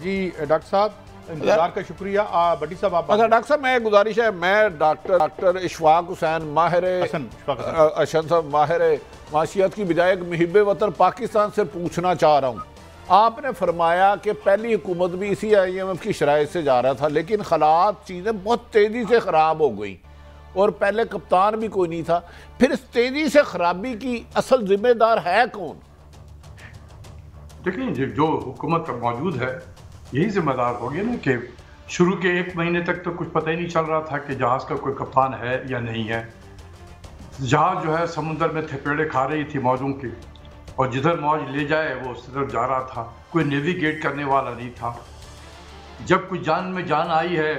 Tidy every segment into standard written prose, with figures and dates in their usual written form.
जी doctor साहब, इंतजार का शुक्रिया। भट्टी साहब आप। अच्छा डॉक्टर साहब, मैं गुजारिश है, मैं डॉक्टर इशफाक हुसैन माहिर अशन साहब माहिर माशियत की बजाय एक मुहिब वतन पाकिस्तान से पूछना चाह रहा हूँ। आपने फरमाया कि पहली हुकूमत भी इसी IMF की शराइत से जा रहा था, लेकिन हालात चीज़ें बहुत तेज़ी से ख़राब हो गई और पहले कप्तान भी कोई नहीं था। फिर इस तेज़ी से ख़राबी की असल जिम्मेदार है कौन? देखिए, जो हुकूमत मौजूद है यही जिम्मेदार होगी ना कि शुरू के 1 महीने तक तो कुछ पता ही नहीं चल रहा था कि जहाज़ का कोई कप्तान है या नहीं है। जहाज़ जो है समुद्र में थपेड़े खा रही थी मौजों की, और जिधर मौज ले जाए वो उस तरफ जा रहा था। कोई नेविगेट करने वाला नहीं था। जब कुछ जान में जान आई है,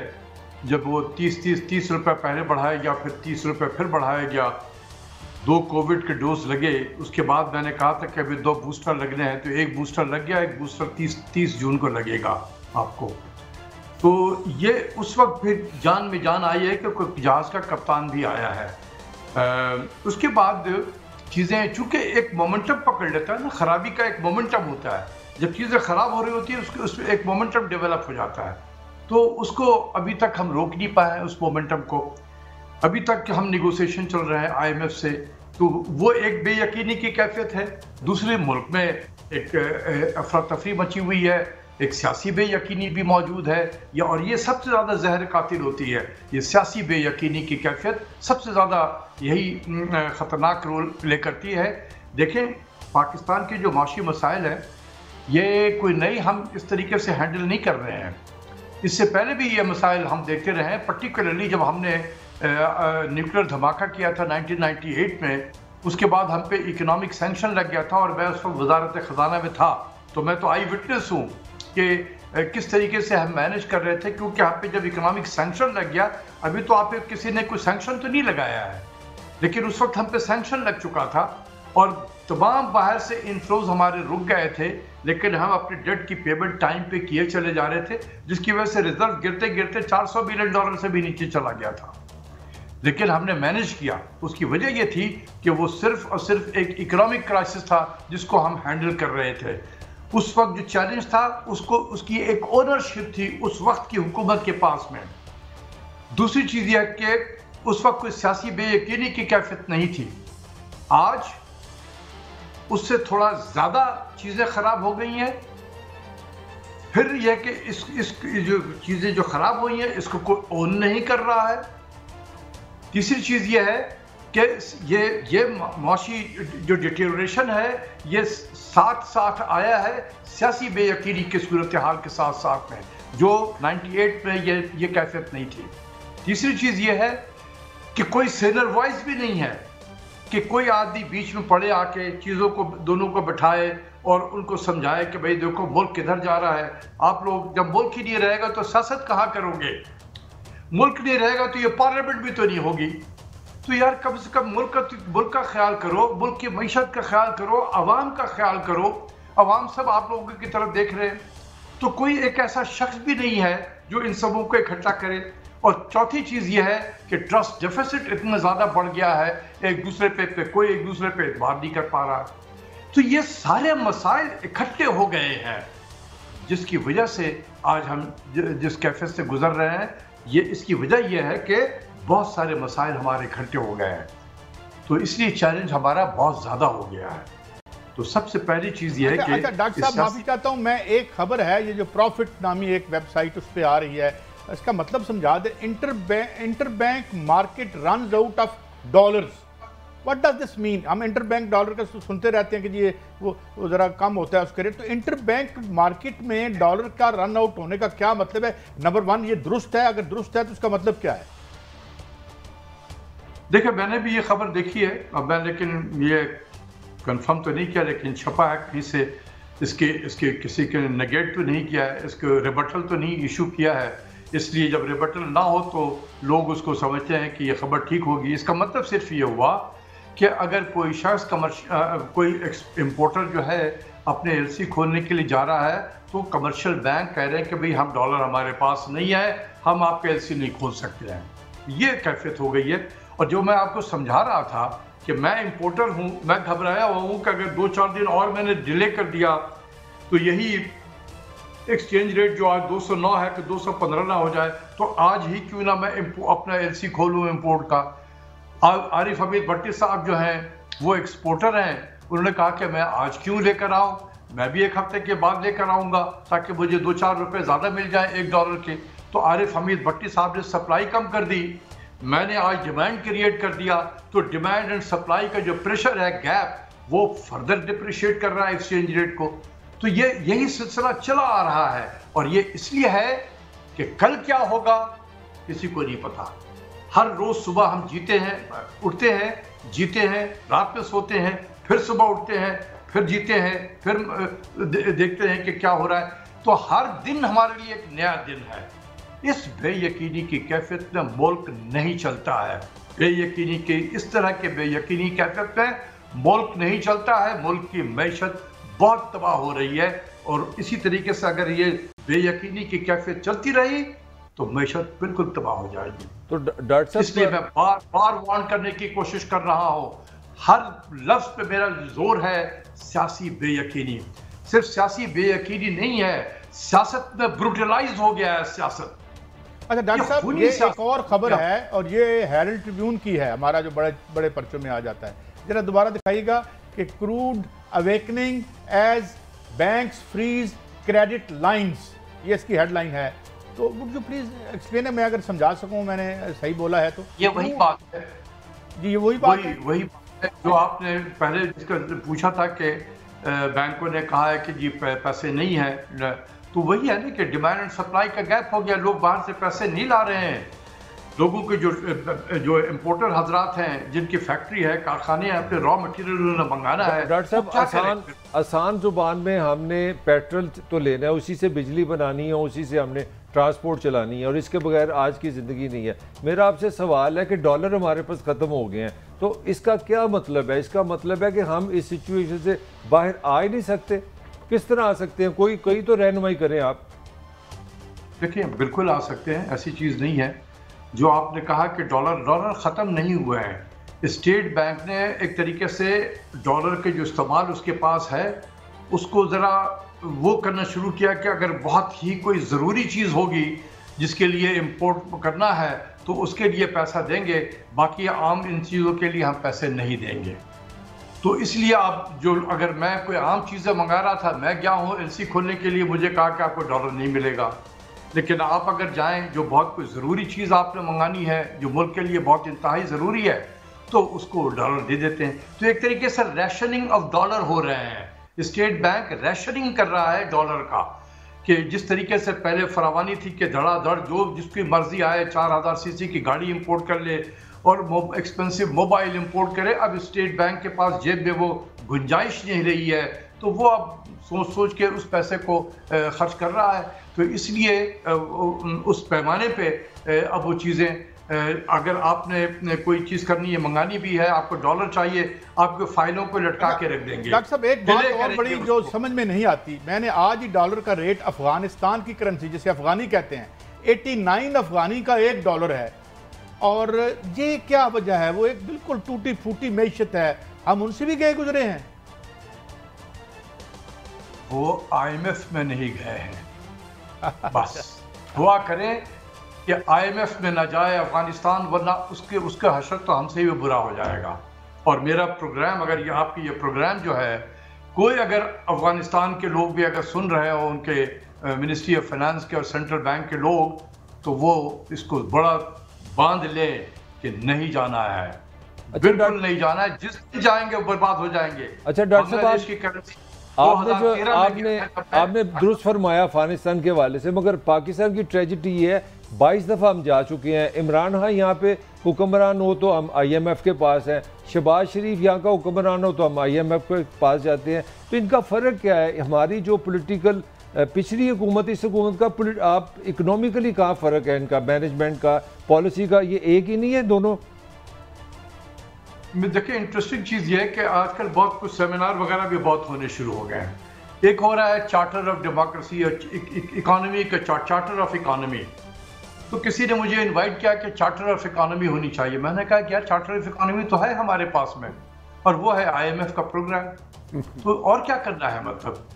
जब वो 30 रुपये पहले बढ़ाया गया, फिर 30 रुपये फिर बढ़ाया गया, 2 कोविड के डोज लगे, उसके बाद मैंने कहा था कि अभी 2 बूस्टर लगने हैं, तो 1 बूस्टर लग गया, 1 बूस्टर 30 जून को लगेगा आपको। तो ये उस वक्त फिर जान में जान आई है कि कोई जहाज़ का कप्तान भी आया है। उसके बाद चीज़ें चूँकि एक मोमेंटम पकड़ लेता है ना, ख़राबी का एक मोमेंटम होता है। जब चीज़ें ख़राब हो रही होती है उसमें एक मोमेंटम डेवलप हो जाता है, तो उसको अभी तक हम रोक नहीं पाए हैं। उस मोमेंटम को अभी तक हम निगोसिएशन चल रहे हैं IMF से, तो वो एक बेयकीनी की कैफियत है। दूसरे मुल्क में एक अफरा तफरी मची हुई है, एक सियासी बेयकीनी भी मौजूद है, और ये सबसे ज़्यादा जहर कातिल होती है। ये सियासी बेयकीनी की कैफियत सबसे ज़्यादा यही ख़तरनाक रोल प्ले करती है। देखें, पाकिस्तान के जो माशी मसाइल हैं ये कोई नई हम इस तरीके से हैंडल नहीं कर रहे हैं। इससे पहले भी ये मसाइल हम देखते रहे हैं, पर्टिकुलरली जब हमने न्यूक्लियर धमाका किया था 1998 में, उसके बाद हम पे इकोनॉमिक सैंक्शन लग गया था, और मैं उस वक्त वजारत ख़जाना में था, तो मैं तो आई विटनेस हूँ कि किस तरीके से हम मैनेज कर रहे थे। क्योंकि आप पे जब इकोनॉमिक सैंक्शन लग गया, अभी तो आप पे किसी ने कोई सैंक्शन तो नहीं लगाया है, लेकिन उस वक्त हम पे सैंक्शन लग चुका था और तमाम बाहर से इनफ्लोज हमारे रुक गए थे, लेकिन हम अपने डेट की पेमेंट टाइम पे किए चले जा रहे थे, जिसकी वजह से रिजर्व गिरते गिरते $400 बिलियन से भी नीचे चला गया था। लेकिन हमने मैनेज किया। उसकी वजह यह थी कि वो सिर्फ और सिर्फ एक इकोनॉमिक क्राइसिस था जिसको हम हैंडल कर रहे थे। उस वक्त जो चैलेंज था उसकी एक ओनरशिप थी उस वक्त की हुकूमत के पास में। दूसरी चीज़ यह कि उस वक्त कोई सियासी बेयकीनी की कैफियत नहीं थी। आज उससे थोड़ा ज़्यादा चीज़ें ख़राब हो गई हैं। फिर यह कि इस जो चीज़ें जो ख़राब हुई हैं इसको कोई ओन नहीं कर रहा है। तीसरी चीज़ यह है कि ये मौशी जो डिटेरियोरेशन है ये साथ साथ आया है सियासी बेयकीनी की सूरत हाल के साथ साथ में, जो 98 में ये कैफियत नहीं थी। तीसरी चीज़ ये है कि कोई सेनर वॉइस भी नहीं है कि कोई आदमी बीच में पड़े आके चीज़ों को दोनों को बिठाए और उनको समझाए कि भाई देखो मुल्क किधर जा रहा है। आप लोग जब मुल्क ही नहीं रहेगा तो सियासत कहाँ करोगे, मुल्क नहीं रहेगा तो ये पार्लियामेंट भी तो नहीं होगी। तो यार कम से कम मुल्क का ख्याल करो, मुल्क की मईशत का ख्याल करो, अवाम का ख्याल करो। अवाम सब आप लोगों की तरफ देख रहे हैं, तो कोई एक ऐसा शख्स भी नहीं है जो इन सबों को इकट्ठा करे। और चौथी चीज़ यह है कि ट्रस्ट डेफिसिट इतना ज़्यादा बढ़ गया है, एक दूसरे पे कोई एक दूसरे पे एतबार नहीं कर पा रहा। तो ये सारे मसाइल इकट्ठे हो गए हैं जिसकी वजह से आज हम जिस कैफियत से गुजर रहे हैं, ये इसकी वजह यह है कि बहुत सारे मसाइल हमारे इकट्ठे हो गए हैं। तो इसलिए चैलेंज हमारा बहुत ज़्यादा हो गया है। तो सबसे पहली चीज़ यह है कि अच्छा डॉक्टर साहब माफी चाहता हूँ, मैं एक खबर है ये जो प्रॉफिट नामी एक वेबसाइट उस पर आ रही है, इसका मतलब समझा दे। Interbank market runs out of dollars, what does this mean? हम इंटरबैंक डॉलर का सुनते रहते हैं कि ये वो ज़रा कम होता है उसके रेट, तो इंटरबैंक मार्केट में डॉलर का रन आउट होने का क्या मतलब है? नंबर 1 ये दुरुस्त है? अगर दुरुस्त है तो उसका मतलब क्या है? देखिए, मैंने भी ये खबर देखी है, अब मैं लेकिन ये कंफर्म तो नहीं किया, लेकिन छपा है कहीं से। इसके किसी के नेगेट तो नहीं किया है, इसको रिबटल तो नहीं इशू किया है। इसलिए जब रिबटल ना हो तो लोग उसको समझते हैं कि ये खबर ठीक होगी। इसका मतलब सिर्फ ये हुआ कि अगर कोई शख्स कोई इम्पोर्टर जो है अपने एलसी खोलने के लिए जा रहा है, तो कमर्शियल बैंक कह रहे हैं कि भाई हम डॉलर हमारे पास नहीं है, हम आपके एलसी नहीं खोल सकते हैं। ये कैफियत हो गई है। और जो मैं आपको समझा रहा था कि मैं इम्पोर्टर हूँ, मैं घबराया हुआ हूँ कि अगर 2-4 दिन और मैंने डिले कर दिया तो यही एक्सचेंज रेट जो आज 209 है कि 215 ना हो जाए, तो आज ही क्यों ना मैं अपना एलसी खोलूं इंपोर्ट का। आरिफ हमीद भट्टी साहब जो हैं वो एक्सपोर्टर हैं, उन्होंने कहा कि मैं आज क्यों लेकर आऊं, मैं भी एक हफ्ते के बाद लेकर आऊंगा ताकि मुझे 2-4 रुपए ज़्यादा मिल जाए $1 के। तो आरिफ हमीद भट्टी साहब ने सप्लाई कम कर दी, मैंने आज डिमांड क्रिएट कर दिया, तो डिमांड एंड सप्लाई का जो प्रेशर है, गैप, वो फर्दर डिप्रिशिएट कर रहा है एक्सचेंज रेट को। तो यही सिलसिला चला आ रहा है, और ये इसलिए है कि कल क्या होगा किसी को नहीं पता। हर रोज सुबह हम उठते हैं, जीते हैं, रात में सोते हैं, फिर सुबह उठते हैं, फिर जीते हैं, फिर देखते हैं कि क्या हो रहा है। तो हर दिन हमारे लिए एक नया दिन है। इस बेयकीनी की कैफियत में मुल्क नहीं चलता है। बेयकीनी की इस तरह के बेयकीनी कैफियत में मुल्क नहीं चलता है। मुल्क की मैशत बहुत तबाह हो रही है, और इसी तरीके से अगर ये बेयकीनी की कैफियत चलती रही तो मैशत बिल्कुल तबाह हो जाएगी। तो डॉक्टर साहब, इसलिए मैं बार बार वार्न करने की कोशिश कर रहा हूँ। हर लफ्ज पे मेरा जोर है, सियासी बेयकीनी। सिर्फ सियासी बेयकीनी नहीं है, सियासत में ब्रूटलाइज हो गया है सियासत। अच्छा डॉक्टर साहब, ये एक और खबर है, और ये हेरल्ड ट्रिब्यून की है, हमारा जो बड़े बड़े पर्चों में आ जाता है। जरा दोबारा दिखाइएगा कि crude awakening as banks freeze credit lines, ये इसकी हेडलाइन है। तो वुड यू प्लीज एक्सप्लेन है, मैं अगर समझा सकूं मैंने सही बोला है तो। ये वही बात है जी, ये वही बात है जो आपने पहले जिसका पूछा था कि बैंकों ने कहा है कि जी पैसे नहीं है, तो वही है ना कि डिमांड एंड सप्लाई का गैप हो गया। लोग बाहर से पैसे नहीं ला रहे हैं। लोगों के जो इम्पोर्टर हजरात हैं, जिनकी फैक्ट्री है, कारखाने हैं, अपने रॉ मटेरियल उन्होंने मंगाना है। डॉक्टर साहब, आसान जुबान में हमने पेट्रोल तो लेना है, उसी से बिजली बनानी है, उसी से हमने ट्रांसपोर्ट चलानी है, और इसके बगैर आज की ज़िंदगी नहीं है। मेरा आपसे सवाल है कि डॉलर हमारे पास ख़त्म हो गए हैं, तो इसका क्या मतलब है? इसका मतलब है कि हम इस सिचुएशन से बाहर आ ही नहीं सकते। किस तरह आ सकते हैं? कोई तो रहनुमाई करें आप। देखिए, बिल्कुल आ सकते हैं, ऐसी चीज़ नहीं है। जो आपने कहा कि डॉलर ख़त्म नहीं हुए हैं। स्टेट बैंक ने एक तरीके से डॉलर के जो इस्तेमाल उसके पास है, उसको ज़रा वो करना शुरू किया कि अगर बहुत ही कोई ज़रूरी चीज़ होगी जिसके लिए इंपोर्ट करना है तो उसके लिए पैसा देंगे, बाकी आम इन चीज़ों के लिए हम पैसे नहीं देंगे। तो इसलिए आप जो, अगर मैं कोई आम चीज़ें मंगा रहा था, मैं गया हूँ एलसी खोलने के लिए, मुझे कहा कि आपको डॉलर नहीं मिलेगा। लेकिन आप अगर जाएं, जो बहुत कोई ज़रूरी चीज़ आपने मंगानी है, जो मुल्क के लिए बहुत इंतहाई ज़रूरी है, तो उसको डॉलर दे देते हैं। तो एक तरीके से रैशनिंग ऑफ डॉलर हो रहे हैं। स्टेट बैंक रैशनिंग कर रहा है डॉलर का, कि जिस तरीके से पहले फरावानी थी कि धड़ाधड़ जो जिसकी मर्जी आए 4000 सीसी की गाड़ी इंपोर्ट कर ले और एक्सपेंसिव मोबाइल इंपोर्ट करे, अब स्टेट बैंक के पास जेब में वो गुंजाइश नहीं रही है, तो वो अब सोच के उस पैसे को खर्च कर रहा है। तो इसलिए उस पैमाने पे अब वो चीज़ें, अगर आपने कोई चीज़ करनी है, मंगानी भी है, आपको डॉलर चाहिए, आपको फाइलों को लटका के रख देंगे। डॉक्टर साहब, एक बात और बड़ी जो समझ में नहीं आती, मैंने आज ही डॉलर का रेट अफगानिस्तान की करेंसी जिसे अफगानी कहते हैं 89 अफगानी का $1 है, और ये क्या वजह है? वो एक बिल्कुल टूटी फूटी मैशत है, हम उनसे भी गए गुजरे हैं। वो IMF में नहीं गए हैं। बस दुआ करें कि IMF में ना जाए अफगानिस्तान, वरना उसके हशर तो हमसे भी बुरा हो जाएगा। और मेरा प्रोग्राम, अगर ये आपकी ये प्रोग्राम जो है, कोई अगर अफगानिस्तान के लोग भी अगर सुन रहे हो, उनके मिनिस्ट्री ऑफ फाइनेंस के और सेंट्रल बैंक के लोग, तो वो इसको बड़ा बांध ले कि नहीं जाना है। अच्छा, बिल्कुल नहीं जाना है। जिस दिन जाएंगे वो बर्बाद हो जाएंगे। अच्छा डॉक्टर साहब, की करेंसी आपने दुरुस्त फरमाया अफगानिस्तान के हवाले से, मगर पाकिस्तान की ट्रेजिडी ये है, 22 दफ़ा हम जा चुके हैं। इमरान खान यहाँ पे हुक्मरान हो तो हम IMF के पास हैं, शहबाज शरीफ यहाँ का हुक्मरान हो तो हम IMF के पास जाते हैं। तो इनका फ़र्क क्या है? हमारी जो पॉलिटिकल पिछली हुकूमत, इस हुकूमत का आप इकोनॉमिकली कहाँ फ़र्क है इनका, मैनेजमेंट का, पॉलिसी का? ये एक ही नहीं है दोनों? देखिए, इंटरेस्टिंग चीज़ ये है कि आजकल बहुत कुछ सेमिनार वगैरह भी बहुत होने शुरू हो गए हैं। एक हो रहा है चार्टर ऑफ डेमोक्रेसी और इकोनॉमी का चार्टर ऑफ इकोनॉमी। तो किसी ने मुझे इनवाइट किया कि चार्टर ऑफ इकोनॉमी होनी चाहिए। मैंने कहा कि यार, चार्टर ऑफ इकोनॉमी तो है हमारे पास में, और वो है IMF का प्रोग्राम। तो और क्या करना है? मतलब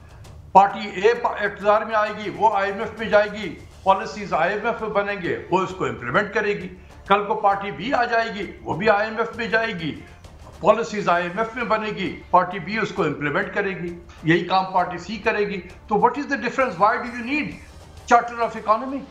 पार्टी ए इक़्तिदार में आएगी, वो IMF में जाएगी, पॉलिसीज IMF में बनेंगे, वो इसको इम्प्लीमेंट करेगी। कल को पार्टी बी आ जाएगी, वो भी IMF में जाएगी, पॉलिसीज IMF में बनेगी, पार्टी बी उसको इम्प्लीमेंट करेगी। यही काम पार्टी सी करेगी। तो what is the difference? Why do you need charter of economy?